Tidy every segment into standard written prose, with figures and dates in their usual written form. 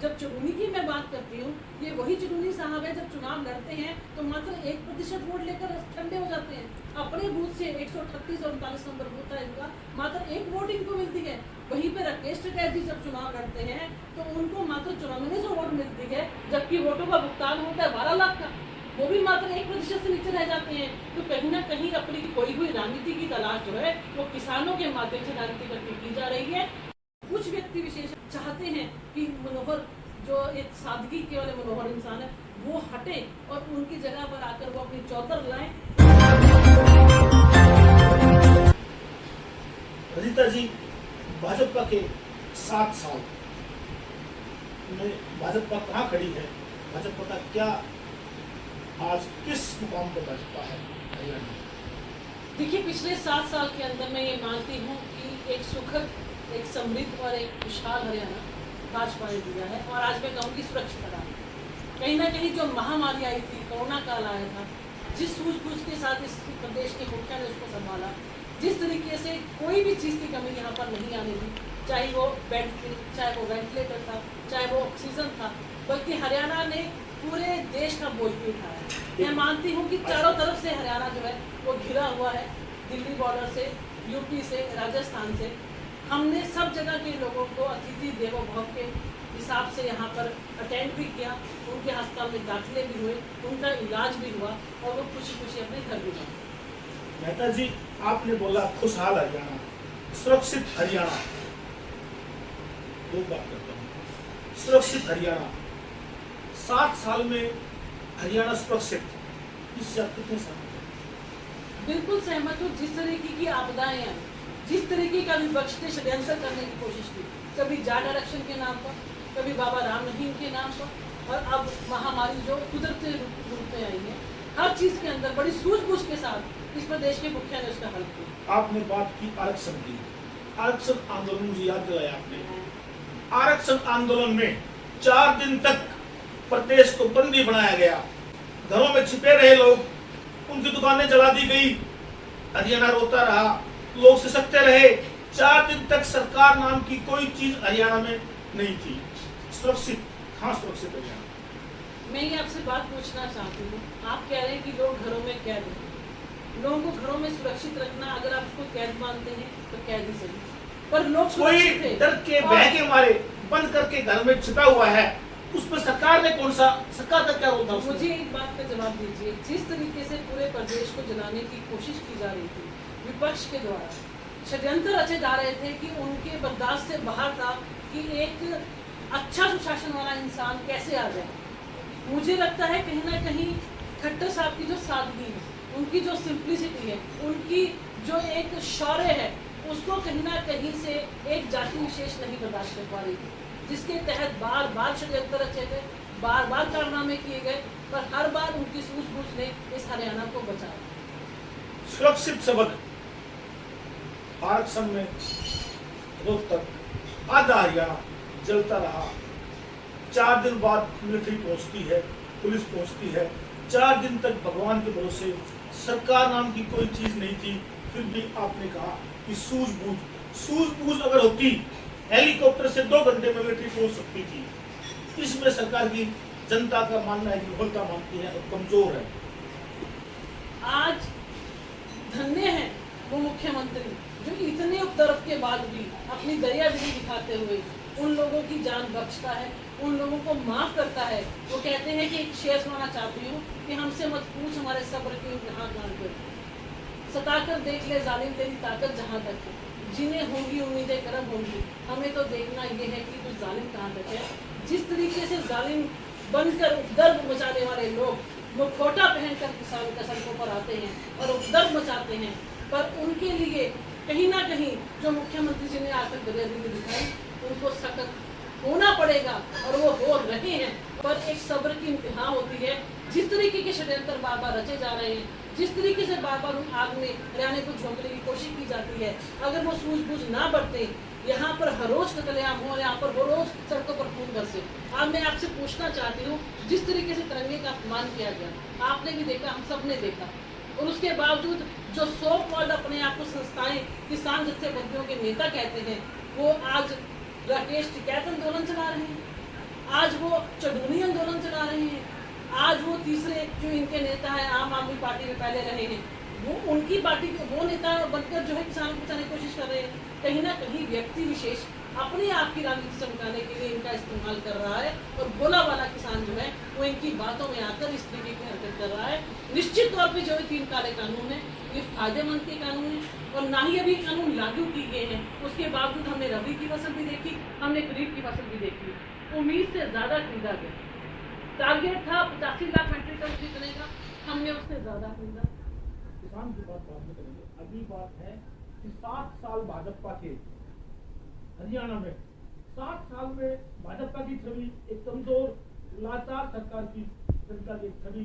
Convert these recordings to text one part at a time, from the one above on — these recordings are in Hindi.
जब चुनौनी की मैं बात करती हूँ, ये वही चुनौनी साहब है जब चुनाव लड़ते हैं तो मात्र 1% वोट लेकर ठंडे हो जाते हैं। अपने बूथ से 138 और 39 नंबर बूथ है इनका, मात्र 1 वोट इनको मिलती है। वहीं पे राकेश टिकैत जी जब चुनाव लड़ते हैं तो उनको मात्र 9400 वोट मिलती है, जबकि वोटों का भुगतान होता है 12 लाख का, वो भी मात्र 1% से नीचे रह जाते हैं। तो कहीं ना कहीं अपनी कोई हुई राजनीति की तलाश जो है वो किसानों के माध्यम से राजनीति करके की जा रही है। कुछ व्यक्ति विशेष चाहते हैं कि मनोहर जो एक सादगी के वाले मनोहर इंसान है वो हटे और उनकी जगह पर आकर वो अपनी चौतर लाएं। रजिता जी, भाजपा के 7 साल में भाजपा कहाँ खड़ी है? भाजपा का क्या आज किस मुकाम पर भाजपा है हरियाणा? देखिए, पिछले 7 साल के अंदर मैं ये मानती हूँ कि एक सुखद, एक समृद्ध और एक खुशहाल हरियाणा भाजपा ने दिया है। और आज मैं कहूँगी सुरक्षित रहा। कहीं ना कहीं जो महामारी आई थी, कोरोना काल आया था, जिस सूझबूझ के साथ इस प्रदेश के मुखिया ने उसको संभाला, जिस तरीके से कोई भी चीज़ की कमी यहाँ पर नहीं आने दी, चाहे वो बेड थी, चाहे वो वेंटिलेटर था, चाहे वो ऑक्सीजन था, बल्कि हरियाणा ने पूरे देश का बोझ भी उठाया। मैं मानती हूँ कि चारों तरफ से हरियाणा जो है वो घिरा हुआ है, दिल्ली बॉर्डर से, यूपी से, राजस्थान से। हमने सब जगह के लोगों को अतिथि देवो भव के हिसाब से यहाँ पर अटेंड भी किया, उनके अस्पताल में दाखिले भी हुए, उनका इलाज भी हुआ और वो खुशी खुशी अपने घर भी गए। मेहता जी, आपने बोला खुशहाल हरियाणा, सुरक्षित हरियाणा। दो बात करता हूँ। सुरक्षित हरियाणा, 7 साल में हरियाणा सुरक्षित, इससे आप कितने सहमत हैं? बिल्कुल सहमत हूँ। जिस तरीके की आपदाएं आई, जिस तरीके का विपक्ष ने षड्यंत्र करने की कोशिश की, कभी जाट आरक्षण के नाम पर, कभी बाबा राम रहीम के नाम पर, और अब महामारी जो कुदरती रूप में आई है, हर चीज के अंदर बड़ी सूझबूझ के साथ इस प्रदेश के मुखिया ने उसका हल किया। आपने बात की आरक्षण की, आरक्षण आंदोलन मुझे याद दिलाया आपने। आरक्षण आंदोलन में 4 दिन तक प्रदेश को बंदी बनाया गया, घरों में छिपे रहे लोग, उनकी दुकानें जला दी गई, हरियाणा रोता रहा, लोग सशक्त रहे। 4 दिन तक सरकार नाम की कोई चीज हरियाणा में नहीं थी। सुरक्षित, हाँ सुरक्षित हरियाणा। मैं ये आपसे बात पूछना चाहती हूँ, आप कह रहे हैं कि लोग घरों में कैद हैं। लोगों को घरों में सुरक्षित रखना, अगर आप उसको कैद मानते हैं तो कैद ही सही, पर लोग कोई डर के भय के मारे बंद करके घर में छिपा हुआ है, उस पर सरकार ने कौन सा, सरकार का क्या रोल था? मुझे एक बात का जवाब दीजिए। जिस तरीके से पूरे प्रदेश को जलाने की कोशिश की जा रही थी विपक्ष के द्वारा, षड्यंत्र रचे जा रहे थे कि उनके बर्दाश्त से बाहर था कि एक अच्छा सुशासन वाला इंसान कैसे आ जाए। मुझे लगता है कहीं ना कहीं खट्टर साहब की जो सादगी है, उनकी जो सिंप्लिसिटी है, उनकी जो एक शौर्य है, उसको कहीं ना कहीं से एक जाति विशेष नहीं बर्दाश्त कर पा रही थी, जिसके तहत बार बार षड्यंत्र रचे गए, बार बार कारनामे किए गए, पर हर बार उनकी सूझबूझ ने इस हरियाणा को बचाया। सुरक्षित शब्द आरक्षण में रोहतक आधा हरियाणा जलता रहा। 4 दिन बाद मिलिट्री पहुंचती है, पुलिस पहुंचती है। 4 दिन तक भगवान के भरोसे सरकार नाम की कोई चीज नहीं थी। फिर भी आपने कहा कि सूझबूझ अगर होती, हेलीकॉप्टर से 2 घंटे में मिलिट्री पहुंच सकती थी। इसमें सरकार की जनता का मानना है कि विफलता मानती है और कमजोर है। आज धन्य है वो मुख्यमंत्री जो इतने उपद्रव के बाद भी अपनी दयाविधि दिखाते हुए उन लोगों की जान बख्शता है, उन लोगों को माफ करता है। वो कहते हैं कि एक शेर सुनाना चाहती हूँ कि हमसे मत पूछ हमारे सब्र की इंतहा कहाँ पे, सताकर देख ले जालिम तेरी ताकत जहाँ तक है, जिन्हें होंगी उम्मीदें करम होंगी, हमें तो देखना ये है कि तू जालिम कहाँ तक है। जिस तरीके से जालिम बनकर उपद्रव मचाने वाले लोग मुखौटा पहनकर किसान का सड़कों पर आते हैं और उपद्रव मचाते हैं, पर उनके लिए कहीं ना कहीं जो मुख्यमंत्री जी ने आज तक दरियादिली दिखाई, उनको सख्त होना पड़ेगा और वो हो रहे हैं। पर एक सब्र की इंतहा होती है। जिस तरीके के षड्यंत्र बार बार रचे जा रहे हैं, जिस तरीके से बार बार उन आग में हरियाणा को झोंकने की कोशिश की जाती है, अगर वो सूझबूझ ना बरते, यहाँ पर हर रोज कत्लेआम हो, यहाँ पर हर रोज सड़कों पर खून बरसे। अब मैं आपसे पूछना चाहती हूँ, जिस तरीके से तिरंगे का अपमान किया गया, आपने भी देखा, हम सब ने देखा, और उसके बावजूद जो 100 अपने आप को संस्थाएं किसान जत्थेबंदियों के नेता कहते हैं, वो आज राकेश टिकैत आंदोलन चला रहे हैं। आज वो तीसरे जो इनके नेता है आम आदमी पार्टी में पहले रहे हैं, वो उनकी पार्टी के वो नेता बनकर जो है किसानों को बचाने की कोशिश कर रहे हैं। कहीं ना कहीं व्यक्ति विशेष अपने आप की राजनीति चमकाने के लिए इनका इस्तेमाल कर रहा है और भोला वाला किसान जो है वो इनकी बातों में आकर इस तरीके की हरकत कर रहा है। निश्चित तौर पे जो है 3 काले कानून है, ये फायदेमंद के कानून है और ना ही अभी कानून लागू किए गए हैं। उसके बावजूद हमने रबी की फसल भी देखी, हमने खरीफ की फसल भी देखी। उम्मीद से ज्यादा खरीदा गया, टारगेट था 85 लाख मीट्रिक टन खरीदने का, हमने उससे ज्यादा खरीदा। किसान की बात बाद में करेंगे। अभी बात है कि 7 साल भाजपा के हरियाणा में 7 साल में भाजपा की छवि एक कमजोर लाचार सरकार की जनता की छवि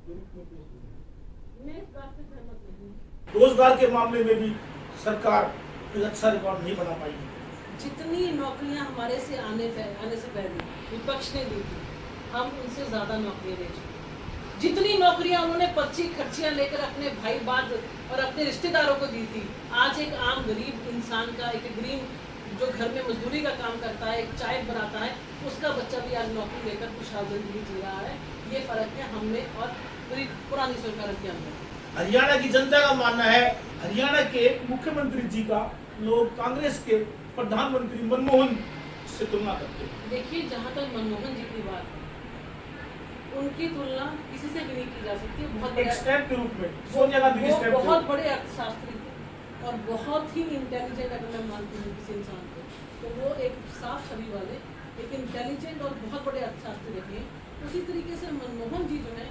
के रूप में पेश हुई है। मैं इस बात से सहमत नहीं हूं। रोजगार के मामले में भी सरकार कोई अच्छा रिकॉर्ड नहीं बना पाई। जितनी नौकरियां हमारे से आने से पहले विपक्ष ने दी थी, हम उनसे ज्यादा नौकरियां दे चुके। जितनी नौकरियां उन्होंने पर्ची खर्चियां लेकर अपने भाई बात और अपने रिश्तेदारों को दी थी, आज एक आम गरीब इंसान का, एक गरीब जो घर में मजदूरी का काम करता है, एक चाय बनाता है, उसका बच्चा भी आज नौकरी लेकर खुशहाल जिंदगी जी रहा है। ये फर्क है हम में और पुरानी सरकार के अंदर। हरियाणा की जनता का मानना है, हरियाणा के मुख्यमंत्री जी का लोग कांग्रेस के प्रधानमंत्री मनमोहन से तुलना करते हैं। देखिए, जहाँ तक मनमोहन जी की बात है, उनकी तुलना किसी से भी नहीं की जा सकती। बहुत एक स्टेप के रूप में सोनिया गांधी की स्टेप बहुत बड़े अर्थशास्त्री थे और बहुत ही इंटेलिजेंट, अगर मैं मानती हूँ किसी इंसान को, तो वो एक साफ छवि वाले, एक इंटेलिजेंट और बहुत बड़े अर्थशास्त्री रहे। उसी तरीके से मनमोहन जी जो है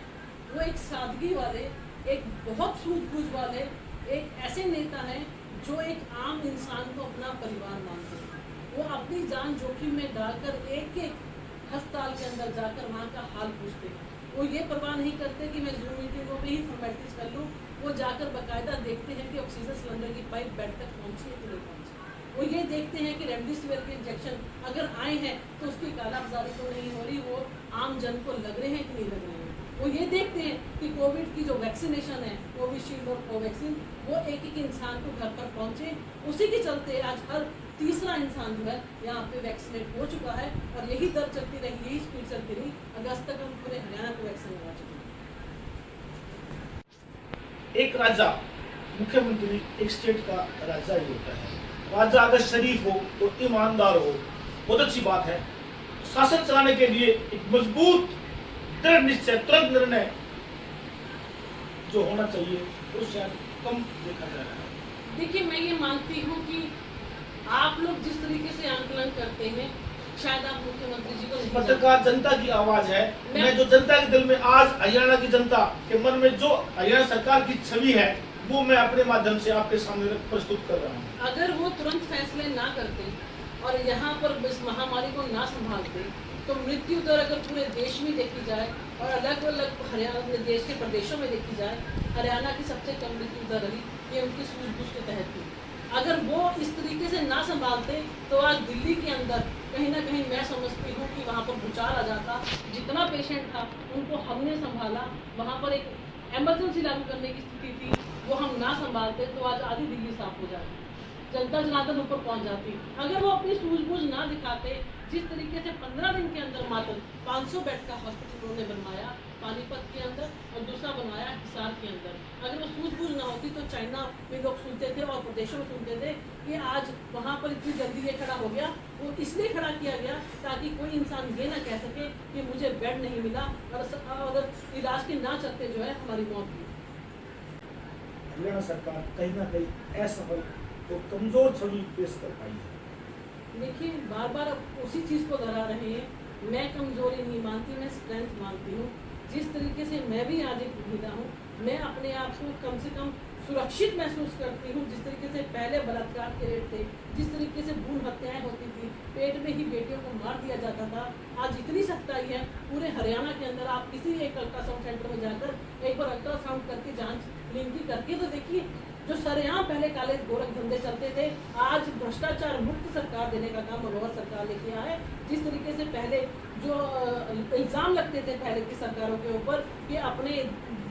वो एक सादगी वाले, एक बहुत सूझबूझ वाले, एक ऐसे नेता हैं जो एक आम इंसान को अपना परिवार मानते हैं। वो अपनी जान जोखिम में डालकर एक एक अस्पताल के अंदर जाकर वहाँ का हाल पूछते हैं। वो ये परवाह नहीं करते कि मैं जूम मीटिंगों में ही फॉर्मेलिटीज कर लूँ, वो जाकर बाकायदा देखते हैं कि ऑक्सीजन सिलेंडर की पाइप बेड तक पहुँची है कि नहीं पहुँची। वो ये देखते हैं कि रेमडेसिविर के इंजेक्शन अगर आए हैं तो उसकी कालाबाजारी तो नहीं हो रही, वो आम जन को लग रहे हैं कि नहीं लग रहे हैं। वो ये देखते हैं कि कोविड की जो वैक्सीनेशन है, कोविशील्ड और कोवैक्सीन, वो एक एक इंसान को घर पर पहुँचे। उसी के चलते आज हर तीसरा इंसान जो है यहाँ पे वैक्सीनेट हो चुका है और यही दर चलती रही, यही स्पीड चलती रही। अगस्त तक हम पूरे हरियाणा को वैक्सीन लगा चुके हैं। एक राजा, मुख्यमंत्री एक स्टेट का राजा ही होता है। राजा अगर शरीफ हो तो ईमानदार हो, बहुत अच्छी बात है। शासन चलाने के लिए एक मजबूत दृढ़ निश्चय, तुरंत निर्णय जो होना चाहिए वो शायद कम देखा जा रहा है। देखिए, मैं ये मानती हूँ कि आप लोग जिस तरीके से आंकलन करते हैं, शायद आप मुख्यमंत्री जी को नहीं पत्रकार जनता की आवाज है। मैं जो जनता के दिल में आज हरियाणा की जनता के मन में जो हरियाणा सरकार की छवि है, वो मैं अपने माध्यम से आपके सामने प्रस्तुत कर रहा हूँ। अगर वो तुरंत फैसले ना करते और यहाँ पर इस महामारी को ना संभालते, तो मृत्यु दर अगर पूरे देश में देखी जाए और अलग अलग हरियाणा अपने देश के प्रदेशों में देखी जाए, हरियाणा की सबसे कम मृत्यु दर रही, ये उनकी सूझबूझ के तहत थी। अगर वो इस तरीके से ना संभालते तो आज दिल्ली के अंदर कहीं ना कहीं मैं समझती हूँ कि वहाँ पर भूचाल आ जाता। जितना पेशेंट था उनको हमने संभाला, वहाँ पर एक इमरजेंसी लागू करने की स्थिति थी, वो हम ना संभालते तो आज आधी दिल्ली साफ हो जाती, जनता जनार्दन ऊपर पहुंच जाती। अगर वो अपनी सूझबूझ ना दिखाते, जिस तरीके से 15 दिन के अंदर मात्र 500 बेड का हॉस्पिटल उन्होंने बनवाया पानीपत के अंदर और दूसरा बनवाया हिसार के अंदर, अगर वो सूझबूझ ना होती तो चाइना में लोग सुनते थे और प्रदेशों में सुनते थे कि आज वहाँ पर इतनी जल्दी ये खड़ा हो गया। वो इसलिए खड़ा किया गया ताकि कोई इंसान ये ना कह सके कि मुझे बेड नहीं मिला और इलाज के ना चलते जो है हमारी मौत हुई। हरियाणा सरकार कहीं ना कहीं असफल तो कमजोर छवि पेश कर पाई है। देखिए, बार बार उसी चीज़ को दोहरा रहे हैं। मैं कमजोरी नहीं मानती, मैं स्ट्रेंथ मानती हूँ। जिस तरीके से मैं भी आज एक महिला हूँ, मैं अपने आप को कम से कम सुरक्षित महसूस करती हूँ। जिस तरीके से पहले बलात्कार के रेट थे, जिस तरीके से भ्रूण हत्याएं होती थी, पेट में ही बेटियों को मार दिया जाता था, आज इतनी सख्ताई है पूरे हरियाणा के अंदर। आप किसी एक अल्ट्रासाउंड सेंटर में जाकर एक बार अल्ट्रासाउंड करके जांच गिनती करके तो देखिए, जो सरेआम पहले काले गोरख धंधे चलते थे, आज भ्रष्टाचार मुक्त सरकार देने का काम मनोहर सरकार ने किया है। जिस तरीके से पहले जो इल्ज़ाम लगते थे पहले की सरकारों के ऊपर कि अपने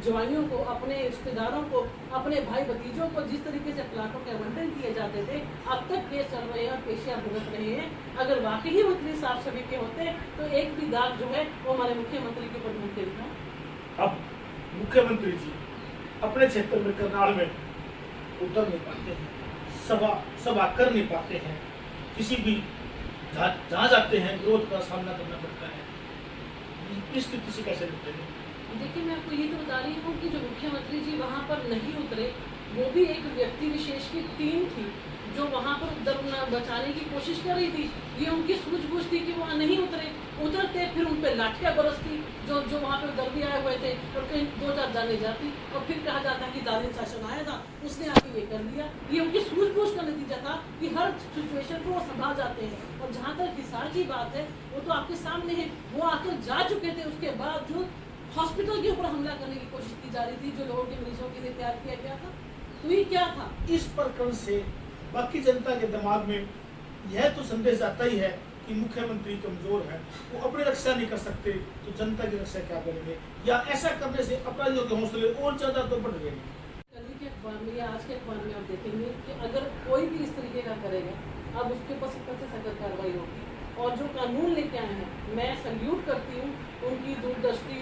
जवाइयों को, अपने रिश्तेदारों को, अपने भाई भतीजों को जिस तरीके से प्लाटों के आवंटन किए जाते थे, अब तक केस चल रहे हैं और पेशियाँ भुगत रहे हैं। अगर वाकई ही वो इतनी साफ सफाई के होते तो एक भी दाग जो है वो हमारे मुख्यमंत्री के ऊपर मिलते था। अब मुख्यमंत्री जी अपने क्षेत्र में करनाल में उतर नहीं पाते हैं, सभा कर नहीं पाते हैं, किसी भी जहाँ जाते हैं विरोध का सामना करना पड़ता है। इस स्थिति से कैसे निपटेंगे? देखिए, मैं आपको ये तो बता रही हूँ कि जो मुख्यमंत्री जी वहाँ पर नहीं उतरे, वो भी एक व्यक्ति विशेष की टीम थी जो वहाँ पर उधर बचाने की कोशिश कर रही थी। ये उनकी सूझबूझ थी कि वहाँ नहीं उतरते फिर उन पर लाठियाँ बरसती जो वहाँ पे उधर भी आए हुए थे, और कहीं 2-4 जाने जाती और फिर कहा जाता कि जालिम शासन आया था, उसने आके ये कर दिया। ये उनकी सूझबूझ का नतीजा था कि हर सिचुएशन को वो संभाल जाते हैं। और जहाँ तक हिसार की बात है, वो तो आपके सामने है, वो आकर जा चुके थे, उसके बावजूद हॉस्पिटल के ऊपर हमला करने की कोशिश की जा रही थी जो लोगों के मरीजों के लिए तैयार किया गया था। तो ये क्या था? इस प्रकरण से बाकी जनता के दिमाग में यह तो संदेश आता ही है कि मुख्यमंत्री कमजोर है, वो अपनी रक्षा नहीं कर सकते, तो जनता की रक्षा क्या करेंगे? या ऐसा करने से अपराधियों के हौसले और ज्यादा तो बढ़ जाएंगे। कल के अखबार में या आज के अखबार में आप देखेंगे कि अगर कोई भी इस तरीके का करेगा, अब उसके ऊपर सख्त से सख्त कार्रवाई होगी। और जो कानून लेके आए हैं, मैं सल्यूट करती हूँ उनकी दूरदर्शी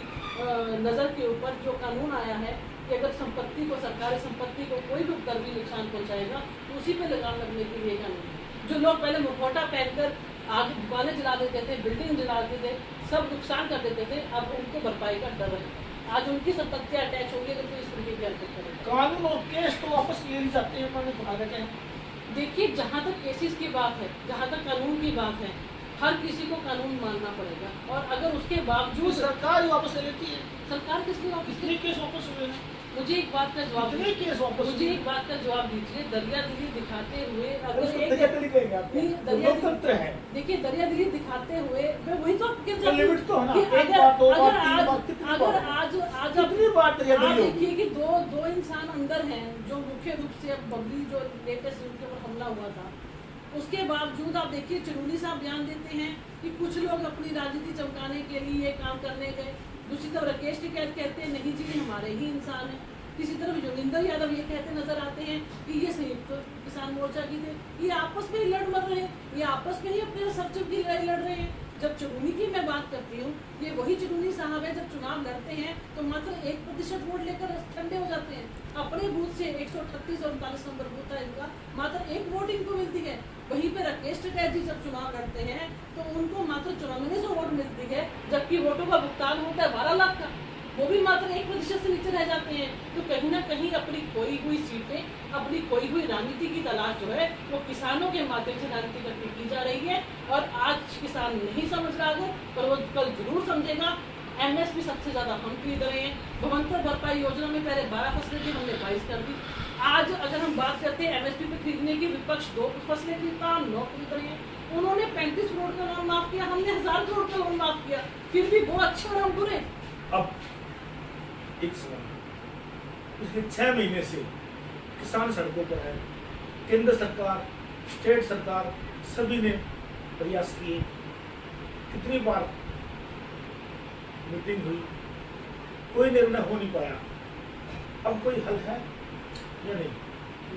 नज़र के ऊपर। जो कानून आया है कि अगर संपत्ति को, सरकारी संपत्ति को कोई भी उपद्रवी नुकसान पहुँचाएगा तो उसी पे लगाम लगने के लिए कानून है। जो लोग पहले मुखौटा पहनकर आगे दुकानें जला देते थे, बिल्डिंग जला देते थे, सब नुकसान कर देते थे, अब उनको भरपाई का डर है। आज उनकी संपत्तियाँ अटैच होंगी अगर कोई इस तरीके की हरकत करेगा। कानून और केस तो वापस ले ही जाते हैं, मैंने सुना देते हैं। देखिए, जहाँ तक केसेस की बात है, जहाँ तक कानून की बात है, हर किसी को कानून मानना पड़ेगा। और अगर उसके बावजूद सरकार ही वापस ले लेती है। सरकार किसकी वापस कितने केस वापस हुए हैं? मुझे एक बात का जवाब कितने केस वापस मुझे हुए? एक बात का जवाब दीजिए। दरियादिली दिखाते हुए अगर उसको एक दरियादिली कहेंगे आप? नहीं, वो लोकतंत्र है। देखिए, दरियादिली दिखाते हुए मैं वही तो आपके तो लिमिट तो है ना, कि एक बार, दो बार, तीन आज बार, कितनी अगर बार? आज कितनी बार दरियादिली आप होगी? देखिए कि दो इंसान अंदर हैं जो मुख्य रूप से अब बबली जो लेटेस्ट उनके ऊपर हमला हुआ था, उसके बावजूद आप देखिए चुनूनी साहब बयान देते हैं कि कुछ लोग अपनी राजनीति चमकाने के लिए काम करने गए। दूसरी तरफ राकेश टिकैत कहते हैं नहीं जी हमारे ही इंसान हैं। किसी तरफ योगिंदर यादव ये कहते नजर आते हैं कि ये संयुक्त किसान मोर्चा की थे, ये आपस में ही लड़ मर रहे हैं, ये आपस में ही अपने सरचुप की लड़ाई लड़ रहे हैं। जब चुनूनी की मैं बात करती हूँ, ये वही चुनूनी साहब है जब चुनाव लड़ते हैं तो मात्र 1% वोट लेकर ठंडे हो जाते हैं। अपने बूथ से 138 और 39 नंबर बूथ है इनका, मात्र 1 वोट इनको मिलती है। वहीं पे राकेश टिकैत जी जब चुनाव लड़ते हैं तो उनको मात्र 94 वोट मिलती है, जबकि वोटों का भुगतान होता है 12 लाख का, वो भी मात्र 1% से नीचे रह जाते हैं। तो कहीं ना कहीं अपनी खोई हुई सीटें, अपनी खोई हुई राजनीति की तलाश जो है वो किसानों के माध्यम से राजनीति करके की जा रही है। और आज किसान नहीं समझ रहा है, पर वो कल जरूर समझेगा। MSP सबसे ज्यादा हम खरीद रहे हैं। भवंतर भरपाई योजना में पहले 12 फसलें थी, हमने 22 कर दी। आज अगर हम बात करते हैं MSP पे खरीदने की, विपक्ष 2 फसलें खरीदता, हम 9 खरीद रहे हैं। उन्होंने 35 करोड़ का लोन माफ किया, हमने 1000 करोड़ का लोन माफ किया, फिर भी वो अच्छे और हम बुरे। अब एक सवाल, पिछले 6 महीने से किसान सड़कों पर है। केंद्र सरकार, स्टेट सरकार सभी ने प्रयास किए, कितनी बार मीटिंग हुई, कोई निर्णय हो नहीं पाया। अब कोई हल है या नहीं?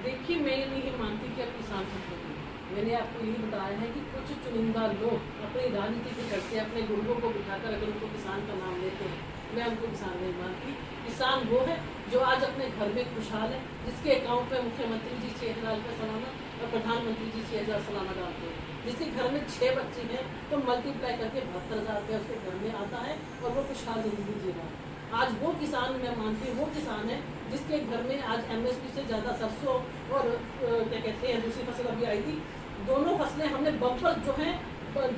देखिए, मैं नहीं मानती कि अब किसान सफल हुए। मैंने आपको यही बताया है कि कुछ चुनिंदा लोग अपनी राजनीति के करते अपने गुंडों को बिठाकर अगर उनको किसान का नाम लेते हैं, मैं उनको किसान नहीं मानती। किसान वो है जो आज अपने घर में खुशहाल है, जिसके अकाउंट में मुख्यमंत्री जी 6000 रुपये सालाना और प्रधानमंत्री जी 6000 सालाना डालते हैं, जिसके घर में 6 बच्चे हैं तो मल्टीप्लाई करके 72,000 रुपये उसके घर में आता है और वो खुशहाल जिंदगी जी रहा है। आज वो किसान, मैं मानती हूँ वो किसान है जिसके घर में आज MSP से ज़्यादा सरसों और क्या कहते हैं दूसरी फसल अभी आई थी, दोनों फसलें हमने बम्पर जो हैं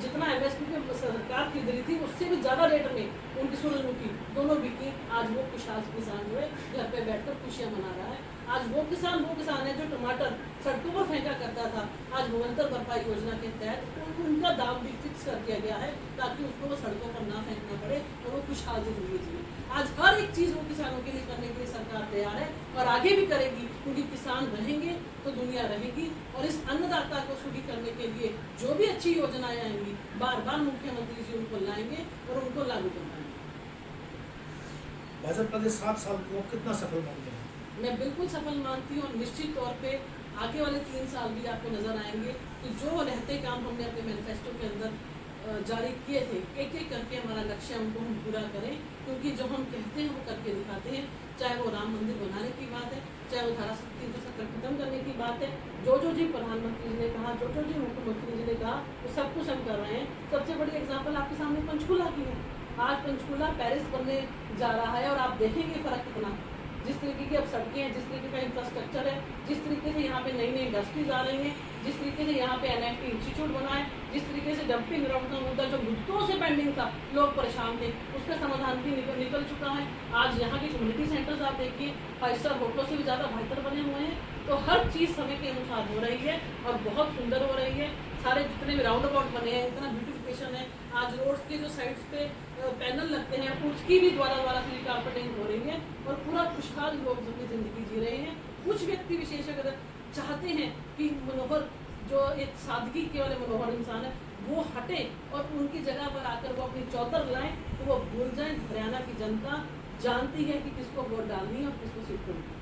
जितना MSP पे सरकार खरीद रही थी उससे भी ज़्यादा रेट में उनकी सूरजमुखी दोनों बिकी। आज वो खुशहाल किसान जो है घर पे बैठकर खुशियाँ मना रहा है। आज वो किसान है जो टमाटर सड़कों पर फेंका करता था, आज भुवंतर भरपाई योजना के तहत उनका दाम भी फिक्स कर दिया गया है ताकि उसको वो सड़कों पर ना फेंकना पड़े और वो खुशहाल जिंदगी जिए। आज हर एक चीज़ वो किसानों के लिए करने के लिए सरकार तैयार है और आगे भी करेगी, क्योंकि किसान रहेंगे तो दुनिया रहेगी। और इस अन्नदाता को सुखी करने के लिए जो भी अच्छी योजनाएं आएंगी, बार बार मुख्यमंत्री जी उनको लाएंगे और उनको लागू करवाएंगे। भाजपा के 7 साल को कितना सफल मानते हैं? मैं बिल्कुल सफल मानती हूँ और निश्चित तौर पे आगे वाले 3 साल भी आपको नजर आएंगे कि जो रहते काम हमने अपने मैनिफेस्टो के अंदर जारी किए थे, एक एक करके हमारा लक्ष्य है उनको हम पूरा करें, क्योंकि जो हम कहते हैं वो करके दिखाते हैं। चाहे वो राम मंदिर बनाने की बात है, चाहे वो धारा 370 खत्म करने की बात है, जो जी प्रधानमंत्री जी ने कहा, जो जी मुख्यमंत्री जी ने कहा, वो सब कुछ हम कर रहे हैं। सबसे बड़ी एग्जाम्पल आपके सामने पंचकूला की है। आज पंचकूला पेरिस बनने जा रहा है और आप देखेंगे फर्क कितना, जिस तरीके की अब सड़कें हैं, जिस तरीके का इंफ्रास्ट्रक्चर है, जिस तरीके से यहाँ पे नई नई इंडस्ट्रीज आ रही हैं, जिस तरीके से यहाँ पे NFT इंस्टीट्यूट बना है, जिस तरीके से डंपिंग ग्राउंड का मुद्दा जो मुद्दों से पेंडिंग था, लोग परेशान थे, उसका समाधान भी निकल चुका है। आज यहाँ के कम्युनिटी सेंटर्स आप देखिए 5 स्टार होटलों से भी ज़्यादा बेहतर बने हुए हैं। तो हर चीज़ समय के अनुसार हो रही है और बहुत सुंदर हो रही है। सारे जितने भी राउंड अबाउट बने हैं, इतना ब्यूटिफिकेशन है। आज रोड्स के जो साइड्स पे पैनल लगते हैं, उसकी भी द्वारा से कारपेटिंग हो रही है और पूरा खुशहाल लोग अपनी ज़िंदगी जी रहे हैं। कुछ व्यक्ति विशेष अगर चाहते हैं कि मनोहर जो एक सादगी के वाले मनोहर इंसान है वो हटे और उनकी जगह पर आकर वो अपनी चौधर लाएं, तो वो भूल जाएं। हरियाणा की जनता जानती है कि किसको वोट डालनी है और किसको सीट करनी है।